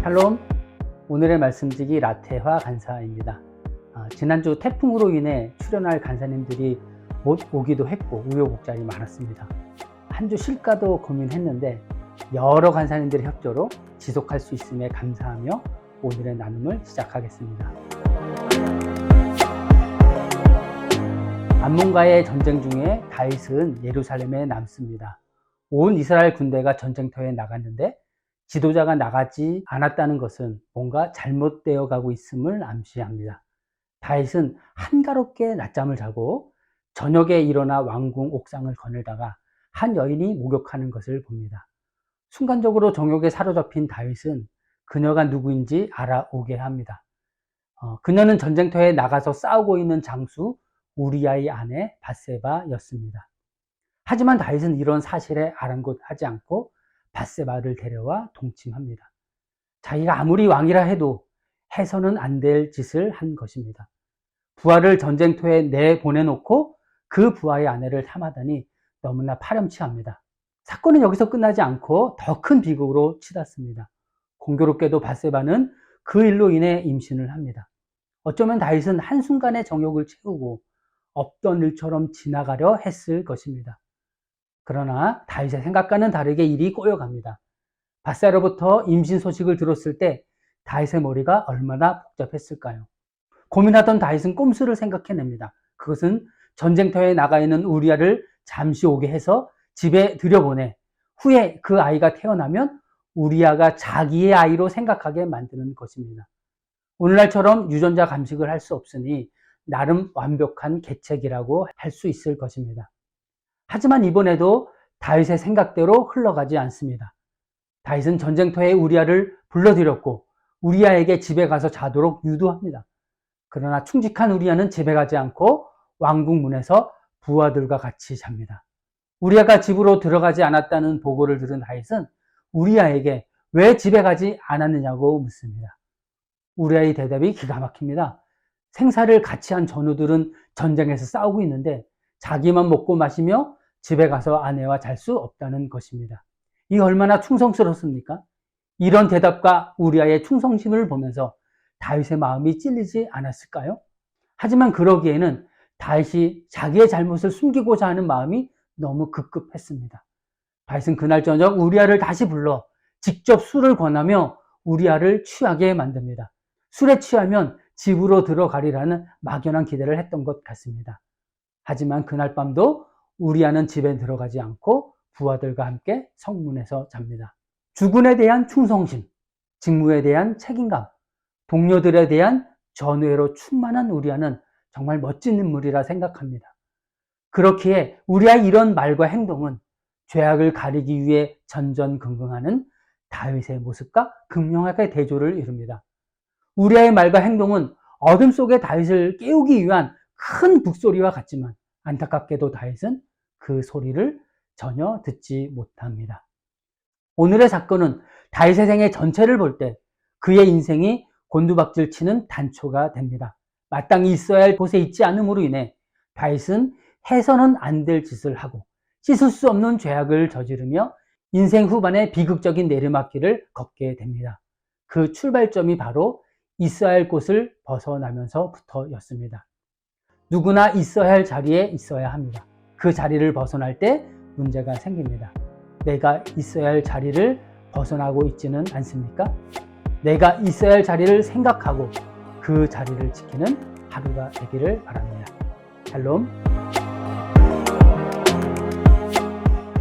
샬롬, 오늘의 말씀지기 라테화 간사입니다. 지난주 태풍으로 인해 출연할 간사님들이 못 오기도 했고 우여곡절이 많았습니다. 한 주 쉴까도 고민했는데 여러 간사님들의 협조로 지속할 수 있음에 감사하며 오늘의 나눔을 시작하겠습니다. 암몬과의 전쟁 중에 다윗은 예루살렘에 남습니다. 온 이스라엘 군대가 전쟁터에 나갔는데 지도자가 나가지 않았다는 것은 뭔가 잘못되어 가고 있음을 암시합니다. 다윗은 한가롭게 낮잠을 자고 저녁에 일어나 왕궁 옥상을 거닐다가 한 여인이 목욕하는 것을 봅니다. 순간적으로 정욕에 사로잡힌 다윗은 그녀가 누구인지 알아오게 합니다. 그녀는 전쟁터에 나가서 싸우고 있는 장수 우리아의 아내 밧세바였습니다. 하지만 다윗은 이런 사실에 아랑곳하지 않고 밧세바를 데려와 동침합니다. 자기가 아무리 왕이라 해도 해서는 안 될 짓을 한 것입니다. 부하를 전쟁터에 내보내놓고 그 부하의 아내를 탐하다니 너무나 파렴치합니다. 사건은 여기서 끝나지 않고 더 큰 비극으로 치닫습니다. 공교롭게도 밧세바는 그 일로 인해 임신을 합니다. 어쩌면 다윗은 한순간의 정욕을 채우고 없던 일처럼 지나가려 했을 것입니다. 그러나 다윗의 생각과는 다르게 일이 꼬여갑니다. 밧세바로부터 임신 소식을 들었을 때 다윗의 머리가 얼마나 복잡했을까요? 고민하던 다윗은 꼼수를 생각해냅니다. 그것은 전쟁터에 나가 있는 우리아를 잠시 오게 해서 집에 들여보내 후에 그 아이가 태어나면 우리아가 자기의 아이로 생각하게 만드는 것입니다. 오늘날처럼 유전자 감식을 할 수 없으니 나름 완벽한 계책이라고 할 수 있을 것입니다. 하지만 이번에도 다윗의 생각대로 흘러가지 않습니다. 다윗은 전쟁터에 우리아를 불러들였고 우리아에게 집에 가서 자도록 유도합니다. 그러나 충직한 우리아는 집에 가지 않고 왕궁 문에서 부하들과 같이 잡니다. 우리아가 집으로 들어가지 않았다는 보고를 들은 다윗은 우리아에게 왜 집에 가지 않았느냐고 묻습니다. 우리아의 대답이 기가 막힙니다. 생사를 같이 한 전우들은 전쟁에서 싸우고 있는데 자기만 먹고 마시며 집에 가서 아내와 잘 수 없다는 것입니다. 이게 얼마나 충성스럽습니까? 이런 대답과 우리아의 충성심을 보면서 다윗의 마음이 찔리지 않았을까요? 하지만 그러기에는 다윗이 자기의 잘못을 숨기고자 하는 마음이 너무 급급했습니다. 다윗은 그날 저녁 우리아를 다시 불러 직접 술을 권하며 우리아를 취하게 만듭니다. 술에 취하면 집으로 들어가리라는 막연한 기대를 했던 것 같습니다. 하지만 그날 밤도 우리아는 집에 들어가지 않고 부하들과 함께 성문에서 잡니다. 주군에 대한 충성심, 직무에 대한 책임감, 동료들에 대한 전우애로 충만한 우리아는 정말 멋진 인물이라 생각합니다. 그렇기에 우리아의 이런 말과 행동은 죄악을 가리기 위해 전전긍긍하는 다윗의 모습과 극명하게 대조를 이룹니다. 우리아의 말과 행동은 어둠 속의 다윗을 깨우기 위한 큰 북소리와 같지만 안타깝게도 다윗은 그 소리를 전혀 듣지 못합니다. 오늘의 사건은 다윗의 생애 전체를 볼 때 그의 인생이 곤두박질 치는 단초가 됩니다. 마땅히 있어야 할 곳에 있지 않음으로 인해 다윗은 해서는 안 될 짓을 하고 씻을 수 없는 죄악을 저지르며 인생 후반에 비극적인 내리막길을 걷게 됩니다. 그 출발점이 바로 있어야 할 곳을 벗어나면서부터였습니다. 누구나 있어야 할 자리에 있어야 합니다. 그 자리를 벗어날 때 문제가 생깁니다. 내가 있어야 할 자리를 벗어나고 있지는 않습니까? 내가 있어야 할 자리를 생각하고 그 자리를 지키는 하루가 되기를 바랍니다. 샬롬.